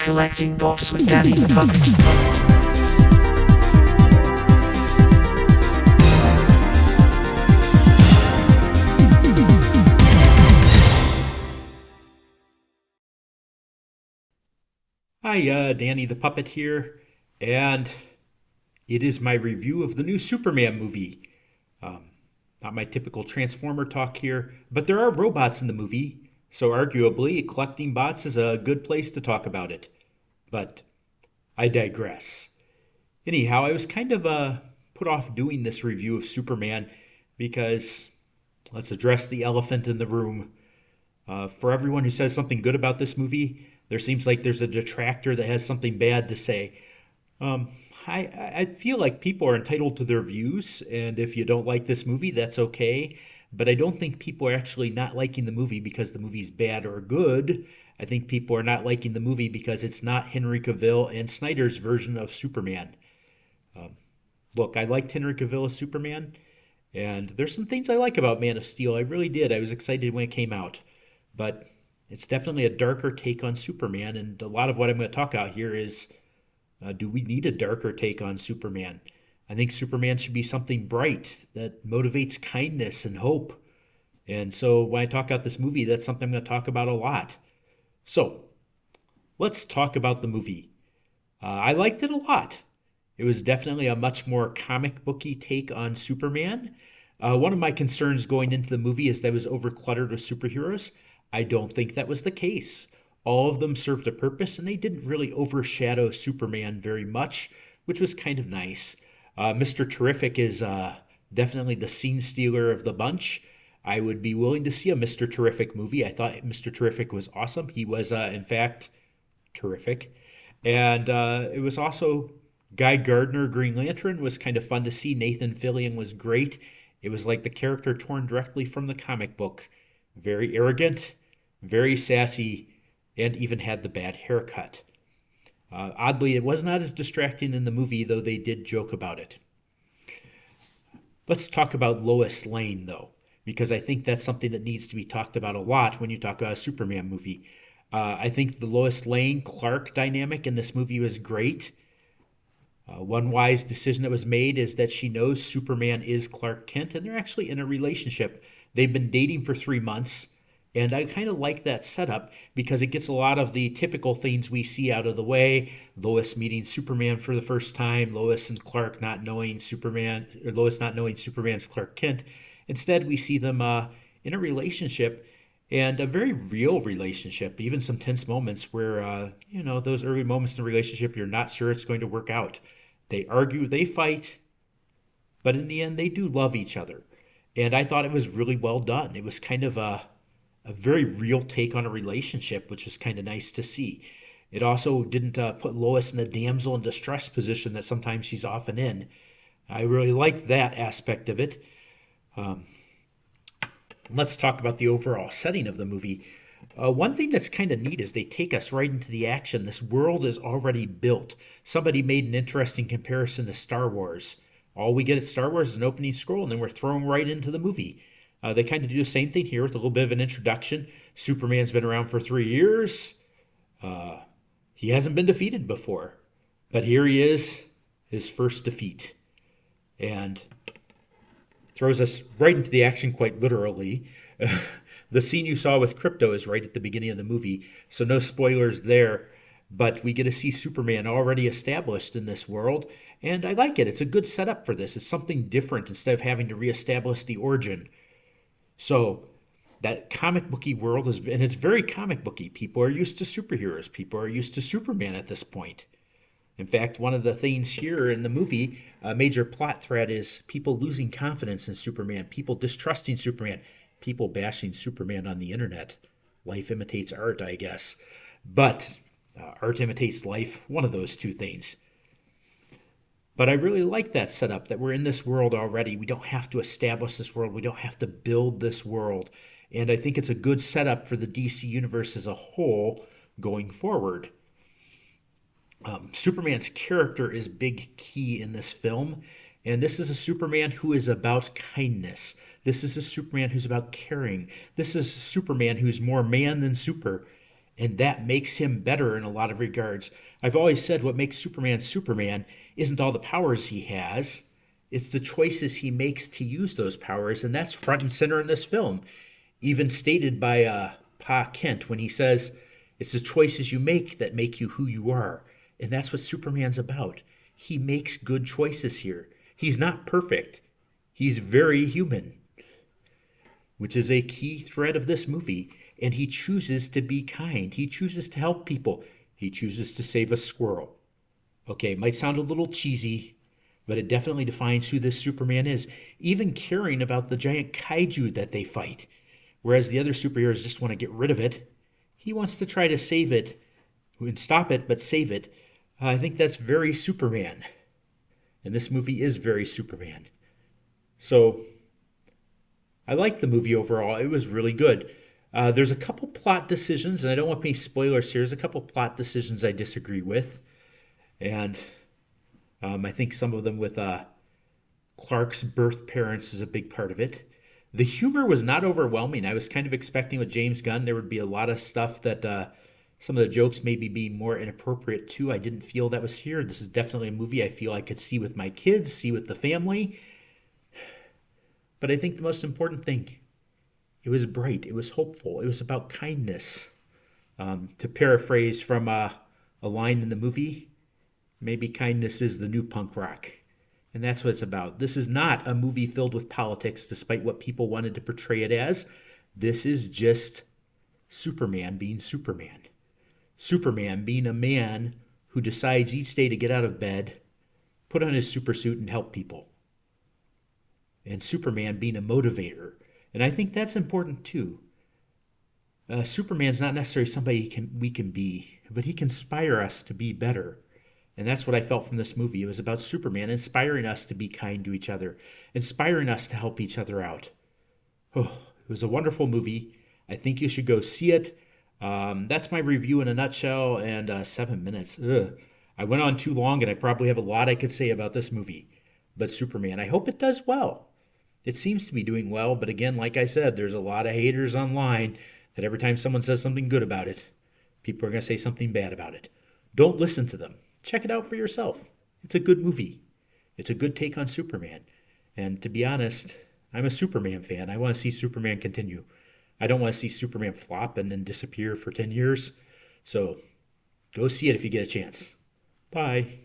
Collecting Books with Danny the Puppet. Hi, Danny the Puppet here, and it is my review of the new Superman movie. Um, Not my typical Transformer talk here, but there are robots in the movie, so arguably collecting bots is a good place to talk about it. But I digress. Anyhow, I was kind of put off doing this review of Superman because let's address the elephant in the room. For everyone who says something good about this movie, there seems like there's a detractor that has something bad to say. Um, I feel like people are entitled to their views, and if you don't like this movie, that's okay. But I don't think people are actually not liking the movie because the movie's bad or good. I think people are not liking the movie because it's not Henry Cavill and Snyder's version of Superman. Um, Look, I liked Henry Cavill as Superman, and there's some things I like about Man of Steel. I really did. I was excited when it came out. But it's definitely a darker take on Superman, and a lot of what I'm going to talk about here is do we need a darker take on Superman? I think Superman should be something bright that motivates kindness and hope. And so when I talk about this movie, that's something I'm going to talk about a lot. So let's talk about the movie. I liked it a lot. It was definitely a much more comic booky take on Superman. One of my concerns going into the movie is that it was overcluttered with superheroes. I don't think that was the case. All of them served a purpose, and they didn't really overshadow Superman very much, which was kind of nice. Mr. Terrific is definitely the scene stealer of the bunch. I would be willing to see a Mr. Terrific movie. I thought Mr. Terrific was awesome. He was, in fact, terrific. And it was also Guy Gardner, Green Lantern, was kind of fun to see. Nathan Fillion was great. It was like the character torn directly from the comic book. Very arrogant, very sassy, and even had the bad haircut. Oddly, it was not as distracting in the movie, though they did joke about it. Let's talk about Lois Lane, though, because I think that's something that needs to be talked about a lot when you talk about a Superman movie. I think the Lois Lane Clark dynamic in this movie was great. One wise decision that was made is that she knows Superman is Clark Kent, and they're actually in a relationship. They've been dating for 3 months, and I kind of like that setup because it gets a lot of the typical things we see out of the way. Lois meeting Superman for the first time, Lois and Clark not knowing Superman, or Lois not knowing Superman's Clark Kent. Instead, we see them in a relationship and a very real relationship, even some tense moments where, those early moments in the relationship, you're not sure it's going to work out. They argue, they fight, but in the end, they do love each other. And I thought it was really well done. It was kind of a very real take on a relationship, which was kind of nice to see. It also didn't put Lois in the damsel in distress position that sometimes she's often in. I really liked that aspect of it. Um, let's talk about the overall setting of the movie. One thing that's kind of neat is they take us right into the action. This world is already built. Somebody made an interesting comparison to Star Wars. All we get at Star Wars is an opening scroll, and then we're thrown right into the movie. They kind of do the same thing here with a little bit of an introduction. Superman's been around for 3 years. Uh, he hasn't been defeated before, but here he is, his first defeat, and throws us right into the action quite literally. The scene you saw with Krypto is right at the beginning of the movie, so no spoilers there. But we get to see Superman already established in this world, and I like it. It's a good setup for this. It's something different instead of having to reestablish the origin. So that comic booky world is, and it's very comic booky. People are used to superheroes. People are used to Superman at this point. In fact, one of the things here in the movie, a major plot thread is people losing confidence in Superman, people distrusting Superman, people bashing Superman on the internet. Life imitates art, I guess. But art imitates life, one of those two things. But I really like that setup that we're in this world already. We don't have to establish this world, we don't have to build this world. And I think it's a good setup for the DC universe as a whole going forward. Superman's character is big key in this film, and this is a Superman who is about kindness. This is a Superman who's about caring. This is a Superman who's more man than super. And that makes him better in a lot of regards. I've always said what makes Superman Superman isn't all the powers he has, it's the choices he makes to use those powers, and that's front and center in this film. Even stated by Pa Kent when he says, it's the choices you make that make you who you are. And that's what Superman's about. He makes good choices here. He's not perfect, he's very human, which is a key thread of this movie. And he chooses to be kind. He chooses to help people. He chooses to save a squirrel. Okay, it might sound a little cheesy, but it definitely defines who this Superman is. Even caring about the giant kaiju that they fight. Whereas the other superheroes just want to get rid of it, he wants to try to save it and stop it, but save it. I think that's very Superman. And this movie is very Superman. So I liked the movie overall. It was really good. There's a couple plot decisions, and I don't want any spoilers here. There's a couple plot decisions I disagree with. And I think some of them with Clark's birth parents is a big part of it. The humor was not overwhelming. I was kind of expecting with James Gunn there would be a lot of stuff that some of the jokes maybe be more inappropriate too. I didn't feel that was here. This is definitely a movie I feel I could see with my kids, see with the family. But I think the most important thing, it was bright, it was hopeful, it was about kindness. To paraphrase from a line in the movie, maybe kindness is the new punk rock. And that's what it's about. This is not a movie filled with politics, despite what people wanted to portray it as. This is just Superman being Superman. Superman being a man who decides each day to get out of bed, put on his super suit, and help people. And Superman being a motivator. And I think that's important too. Superman's not necessarily somebody we can be, but he can inspire us to be better. And that's what I felt from this movie. It was about Superman inspiring us to be kind to each other, inspiring us to help each other out. Oh, it was a wonderful movie. I think you should go see it. That's my review in a nutshell, and 7 minutes. Ugh. I went on too long, and I probably have a lot I could say about this movie. But Superman, I hope it does well. It seems to be doing well, but again, like I said, there's a lot of haters online that every time someone says something good about it, people are going to say something bad about it. Don't listen to them. Check it out for yourself. It's a good movie. It's a good take on Superman. And to be honest, I'm a Superman fan. I want to see Superman continue. I don't want to see Superman flop and then disappear for 10 years. So go see it if you get a chance. Bye.